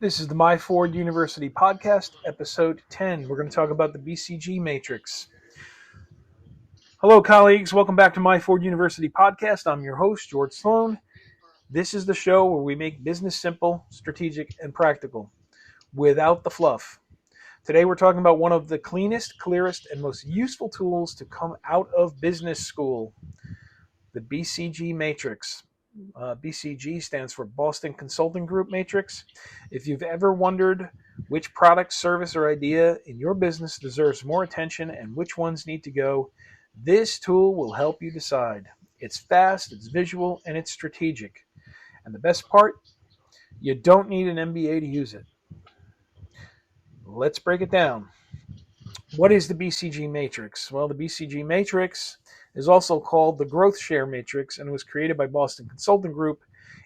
This is the Myford University podcast, episode 10. We're going to talk about the BCG Matrix. Hello, colleagues. Welcome back to Myford University podcast. I'm your host, George Sloan. This is the show where we make business simple, strategic, and practical without the fluff. Today, we're talking about one of the cleanest, clearest, and most useful tools to come out of business school, the BCG Matrix. BCG stands for Boston Consulting Group Matrix. If you've ever wondered which product, service, or idea in your business deserves more attention and which ones need to go, this tool will help you decide. It's fast, it's visual, and it's strategic. And the best part, you don't need an MBA to use it. Let's break it down. What is the BCG Matrix? Well, the BCG Matrix is also called the Growth Share Matrix and was created by Boston Consulting Group.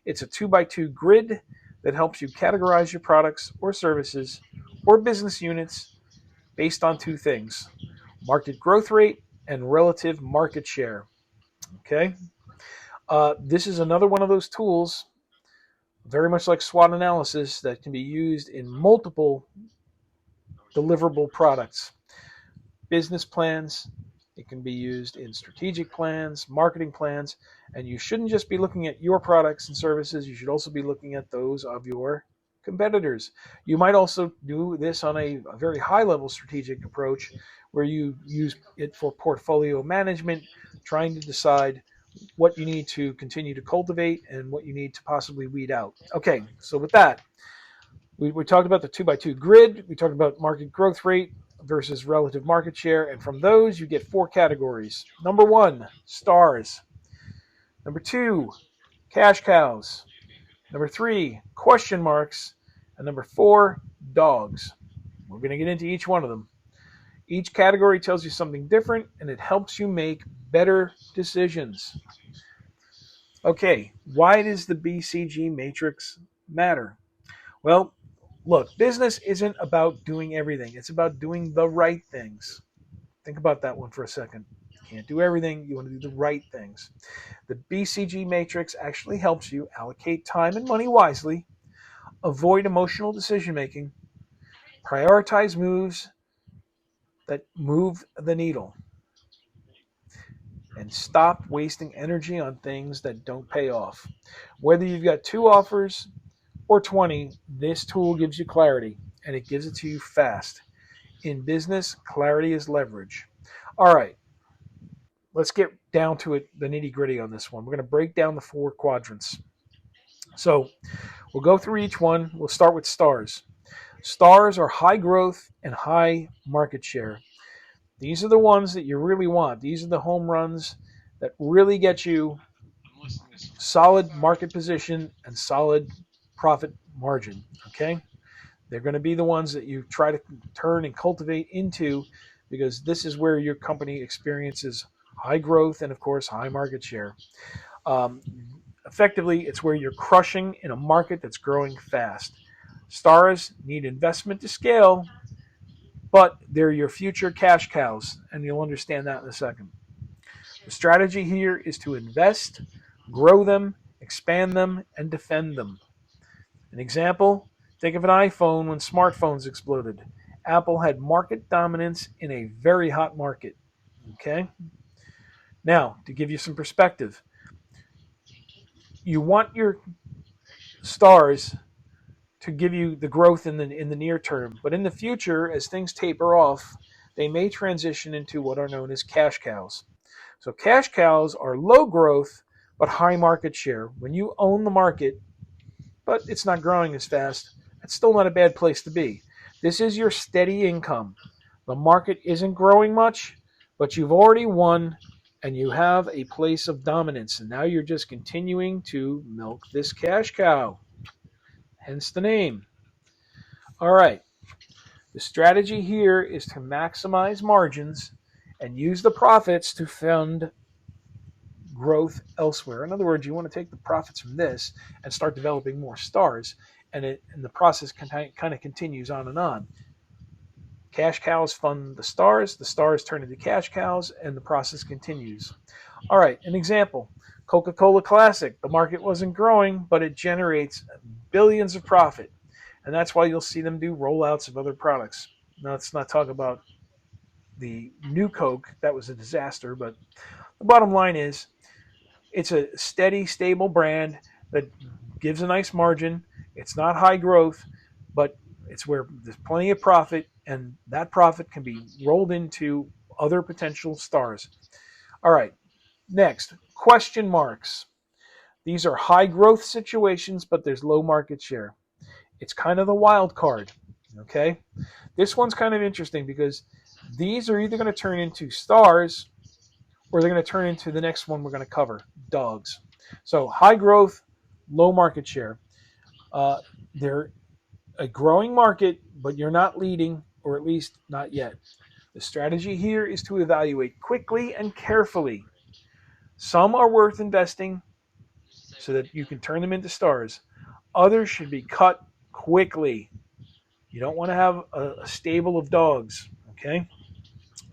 It's a 2x2 grid that helps you categorize your products or services or business units based on two things: market growth rate and relative market share. Okay? This is another one of those tools, very much like SWOT analysis, that can be used in multiple deliverable products. Business plans, it can be used in strategic plans, marketing plans, and you shouldn't just be looking at your products and services, you should also be looking at those of your competitors. You might also do this on a very high-level strategic approach where you use it for portfolio management, trying to decide what you need to continue to cultivate and what you need to possibly weed out. Okay, so with that, we talked about the 2x2 grid, we talked about market growth rate versus relative market share, and from those you get four categories. Number one, stars. Number two, cash cows. Number three, question marks. And number four, dogs. We're going to get into each one of them. Each category tells you something different, and it helps you make better decisions. Okay, why does the BCG matrix matter? Well, look, business isn't about doing everything. It's about doing the right things. Think about that one for a second. You can't do everything. You want to do the right things. The BCG matrix actually helps you allocate time and money wisely, avoid emotional decision making, prioritize moves that move the needle, and stop wasting energy on things that don't pay off. Whether you've got 2 offers or 20, this tool gives you clarity, and it gives it to you fast. In business, clarity is leverage. All right, let's get down to it, the nitty-gritty on this one. We're going to break down the 4 quadrants. So we'll go through each one. We'll start with stars. Stars are high growth and high market share. These are the ones that you really want. These are the home runs that really get you solid market position and solid profit margin. Okay? They're going to be the ones that you try to turn and cultivate into, because this is where your company experiences high growth and, of course, high market share. Effectively, it's where you're crushing in a market that's growing fast. Stars need investment to scale, but they're your future cash cows, and you'll understand that in a second. The strategy here is to invest, grow them, expand them, and defend them. An example, think of an iPhone when smartphones exploded. Apple had market dominance in a very hot market. Okay? Now, to give you some perspective, you want your stars to give you the growth in the near term, but in the future, as things taper off, they may transition into what are known as cash cows. So cash cows are low growth but high market share. When you own the market, but it's not growing as fast, it's still not a bad place to be. This is your steady income. The market isn't growing much, but you've already won and you have a place of dominance. And now you're just continuing to milk this cash cow. Hence the name. All right. The strategy here is to maximize margins and use the profits to fund growth elsewhere. In other words, you want to take the profits from this and start developing more stars, and the process kind of continues on and on. Cash cows fund the stars turn into cash cows, and the process continues. All right, an example. Coca-Cola Classic. The market wasn't growing, but it generates billions of profit. And that's why you'll see them do rollouts of other products. Now, let's not talk about the new Coke. That was a disaster. But the bottom line is it's a steady, stable brand that gives a nice margin. It's not high growth, but it's where there's plenty of profit, and that profit can be rolled into other potential stars. All right, next, question marks. These are high growth situations, but there's low market share. It's kind of the wild card. Okay, this one's kind of interesting because these are either going to turn into stars or they're going to turn into the next one we're going to cover, dogs. So high growth, low market share. They're a growing market, but you're not leading, or at least not yet. The strategy here is to evaluate quickly and carefully. Some are worth investing so that you can turn them into stars. Others should be cut quickly. You don't want to have a stable of dogs, okay?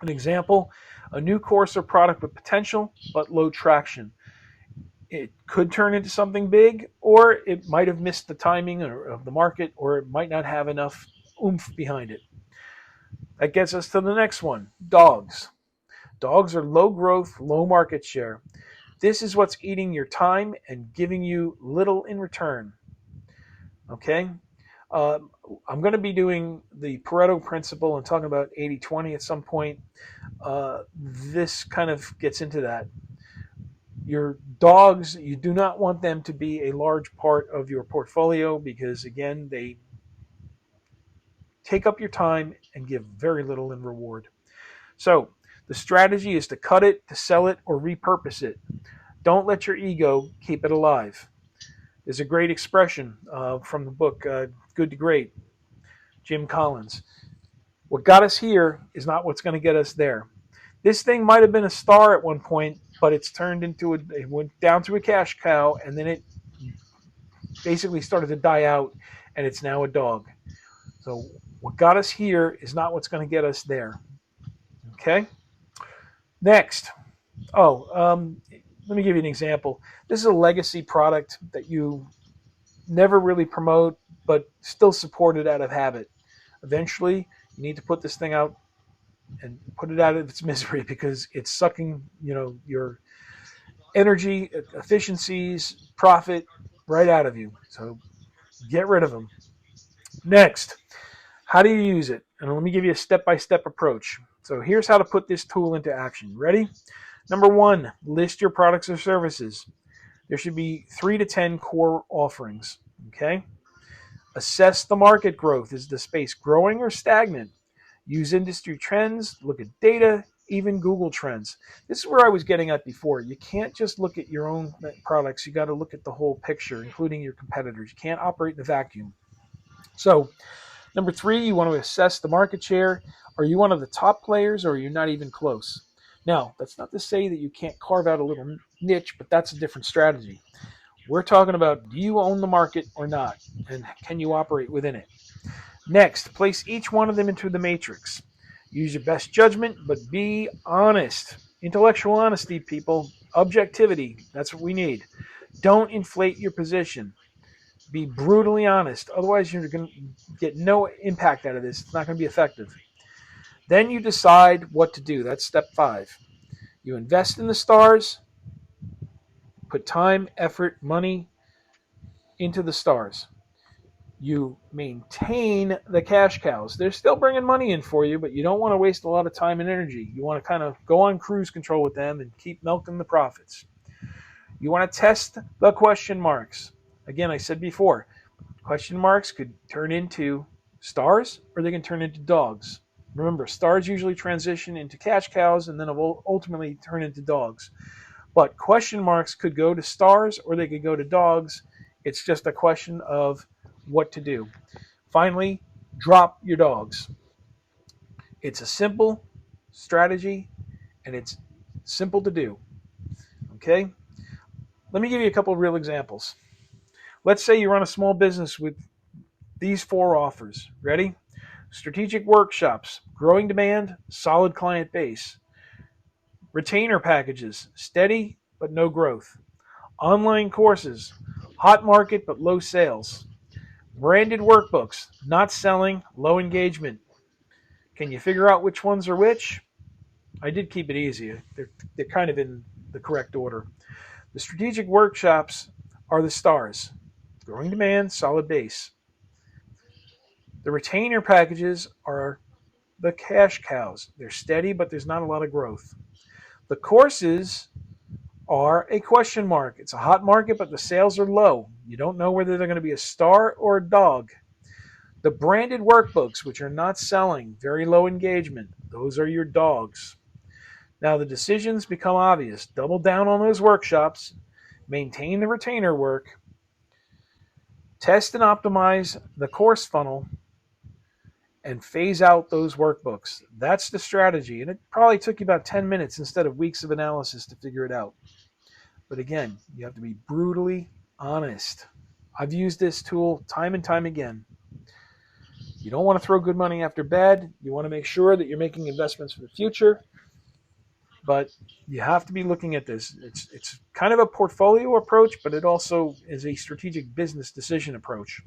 An example, a new course or product with potential but low traction. It could turn into something big, or it might have missed the timing of the market, or it might not have enough oomph behind it. That gets us to the next one, dogs. Dogs are low growth, low market share. This is what's eating your time and giving you little in return. Okay? I'm going to be doing the Pareto principle and talking about 80-20 at some point. This kind of gets into that. Your dogs, you do not want them to be a large part of your portfolio because, again, they take up your time and give very little in reward. So the strategy is to cut it, to sell it, or repurpose it. Don't let your ego keep it alive. There's a great expression from the book Good to Great, Jim Collins. What got us here is not what's going to get us there. This thing might have been a star at one point, but it's turned into it went down to a cash cow, and then it basically started to die out, and it's now a dog. So what got us here is not what's going to get us there. Okay? Next. Let me give you an example. This is a legacy product that you never really promote, but still supported out of habit. Eventually, you need to put this thing out and put it out of its misery because it's sucking, your energy, efficiencies, profit right out of you. So get rid of them. Next, how do you use it? And let me give you a step-by-step approach. So here's how to put this tool into action. Ready? Number 1, list your products or services. There should be 3 to 10 core offerings. Okay? Assess the market growth. Is the space growing or stagnant? Use industry trends, look at data, even Google Trends. This is where I was getting at before. You can't just look at your own products. You got to look at the whole picture, including your competitors. You can't operate in a vacuum. So, number 3, you want to assess the market share. Are you one of the top players, or are you not even close? Now, that's not to say that you can't carve out a little niche, but that's a different strategy. We're talking about, do you own the market or not? And can you operate within it? Next, place each one of them into the matrix. Use your best judgment, but be honest. Intellectual honesty, people. Objectivity. That's what we need. Don't inflate your position. Be brutally honest. Otherwise, you're going to get no impact out of this. It's not going to be effective. Then you decide what to do. That's step 5. You invest in the stars. Put time, effort, money into the stars. You maintain the cash cows. They're still bringing money in for you, but you don't want to waste a lot of time and energy. You want to kind of go on cruise control with them and keep milking the profits. You want to test the question marks. Again, I said before, question marks could turn into stars or they can turn into dogs. Remember, stars usually transition into cash cows and then ultimately turn into dogs. But question marks could go to stars or they could go to dogs. It's just a question of what to do. Finally, drop your dogs. It's a simple strategy and it's simple to do. Okay? Let me give you a couple of real examples. Let's say you run a small business with these 4 offers. Ready? Strategic workshops, growing demand, solid client base. Retainer packages, steady but no growth. Online courses, hot market but low sales. Branded workbooks, not selling, low engagement. Can you figure out which ones are which? I did keep it easy. They're kind of in the correct order. The strategic workshops are the stars. Growing demand, solid base. The retainer packages are the cash cows. They're steady, but there's not a lot of growth. The courses are a question mark. It's a hot market, but the sales are low. You don't know whether they're going to be a star or a dog. The branded workbooks, which are not selling, very low engagement, those are your dogs. Now the decisions become obvious. Double down on those workshops, maintain the retainer work, test and optimize the course funnel, and phase out those workbooks. That's the strategy. And it probably took you about 10 minutes instead of weeks of analysis to figure it out. But again, you have to be brutally honest. I've used this tool time and time again. You don't want to throw good money after bad. You want to make sure that you're making investments for the future. But you have to be looking at this. It's kind of a portfolio approach, but it also is a strategic business decision approach.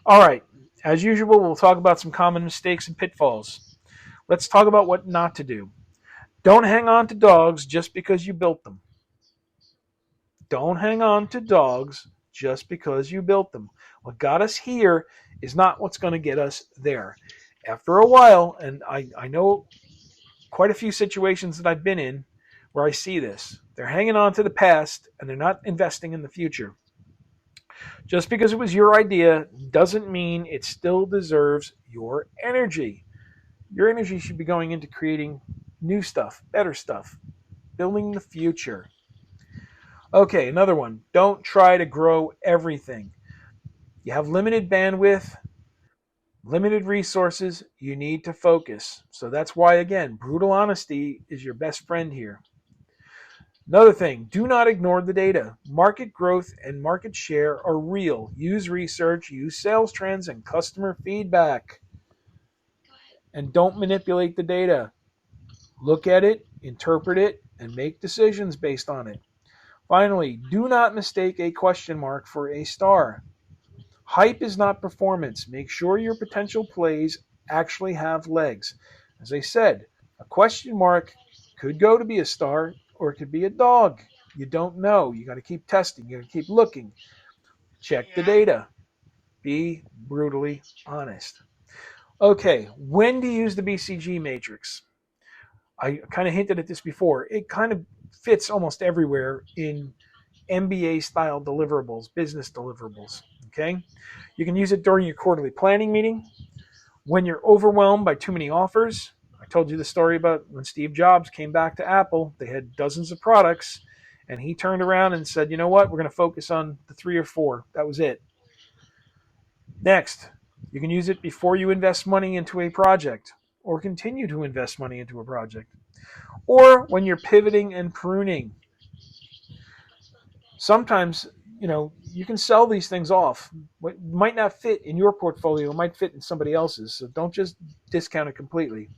All right. As usual, we'll talk about some common mistakes and pitfalls. Let's talk about what not to do. Don't hang on to dogs just because you built them. Don't hang on to dogs just because you built them. What got us here is not what's going to get us there. After a while, and I know quite a few situations that I've been in where I see this. They're hanging on to the past and they're not investing in the future. Just because it was your idea doesn't mean it still deserves your energy. Your energy should be going into creating new stuff, better stuff, building the future. Okay, another one. Don't try to grow everything. You have limited bandwidth, limited resources, you need to focus. So that's why, again, brutal honesty is your best friend here. Another thing, do not ignore the data. Market growth and market share are real. Use research, use sales trends and customer feedback. And don't manipulate the data. Look at it, interpret it, and make decisions based on it. Finally, do not mistake a question mark for a star. Hype is not performance. Make sure your potential plays actually have legs. As I said, a question mark could go to be a star or it could be a dog. You don't know. You got to keep testing. You got to keep looking. Check the data. Be brutally honest. Okay, when to use the BCG matrix? I kind of hinted at this before. It kind of fits almost everywhere in MBA style deliverables, business deliverables. Okay, you can use it during your quarterly planning meeting, when you're overwhelmed by too many offers. I told you the story about when Steve Jobs came back to Apple. They had dozens of products, and he turned around and said, you know what, we're going to focus on the 3 or 4. That was it. Next, you can use it before you invest money into a project or continue to invest money into a project, or when you're pivoting and pruning. Sometimes, you can sell these things off. What might not fit in your portfolio might fit in somebody else's, so don't just discount it completely.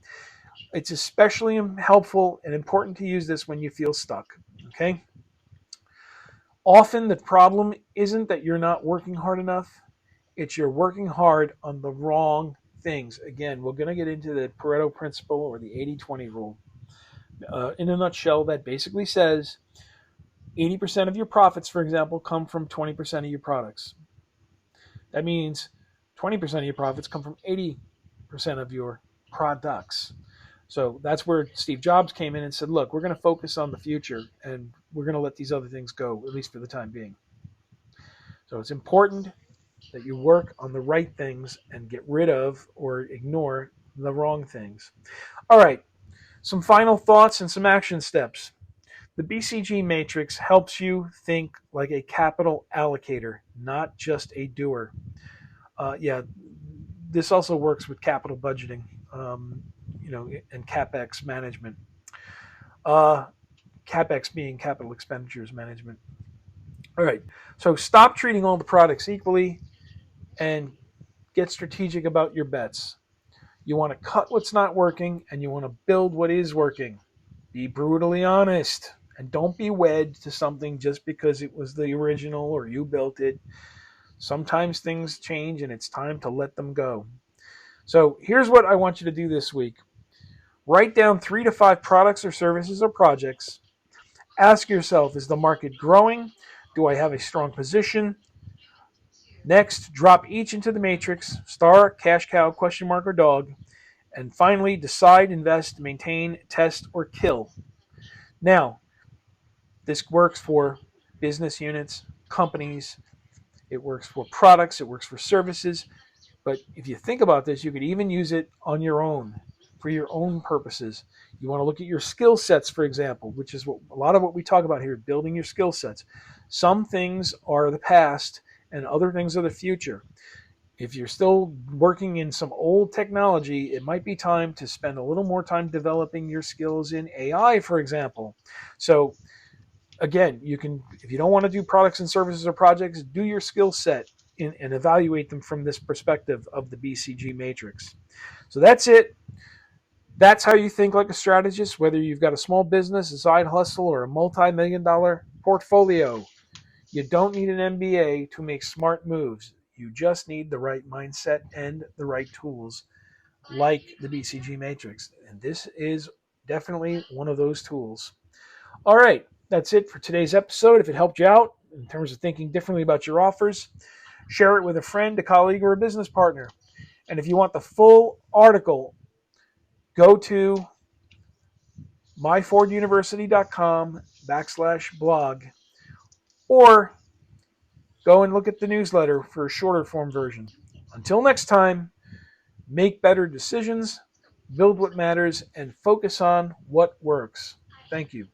It's especially helpful and important to use this when you feel stuck, okay? Often the problem isn't that you're not working hard enough, it's you're working hard on the wrong things. Again, we're going to get into the Pareto principle or the 80-20 rule. In a nutshell, that basically says 80% of your profits, for example, come from 20% of your products. That means 20% of your profits come from 80% of your products. So that's where Steve Jobs came in and said, look, we're going to focus on the future and we're going to let these other things go, at least for the time being. So it's important that you work on the right things and get rid of or ignore the wrong things. All right, some final thoughts and some action steps. The BCG matrix helps you think like a capital allocator, not just a doer. This also works with capital budgeting, and CapEx management. CapEx being capital expenditures management. All right, so stop treating all the products equally and get strategic about your bets. You want to cut what's not working and you want to build what is working. Be brutally honest and don't be wed to something just because it was the original or you built it. Sometimes things change and it's time to let them go. So here's what I want you to do this week. Write down 3 to 5 products or services or projects. Ask yourself, is the market growing? Do I have a strong position? Next, drop each into the matrix, star, cash cow, question mark, or dog. And finally, decide, invest, maintain, test, or kill. Now, this works for business units, companies, it works for products, it works for services. But if you think about this, you could even use it on your own for your own purposes. You want to look at your skill sets, for example, which is what a lot of what we talk about here, building your skill sets. Some things are the past and other things are the future. If you're still working in some old technology, it might be time to spend a little more time developing your skills in AI, for example. So again, you can, if you don't want to do products and services or projects, do your skill set and evaluate them from this perspective of the BCG matrix. So that's it. That's how you think like a strategist, whether you've got a small business, a side hustle, or a multi-million-dollar portfolio. You don't need an MBA to make smart moves. You just need the right mindset and the right tools like the BCG matrix. And this is definitely one of those tools. All right, that's it for today's episode. If it helped you out in terms of thinking differently about your offers, share it with a friend, a colleague, or a business partner. And if you want the full article, go to myforduniversity.com/blog, or go and look at the newsletter for a shorter form version. Until next time, make better decisions, build what matters, and focus on what works. Thank you.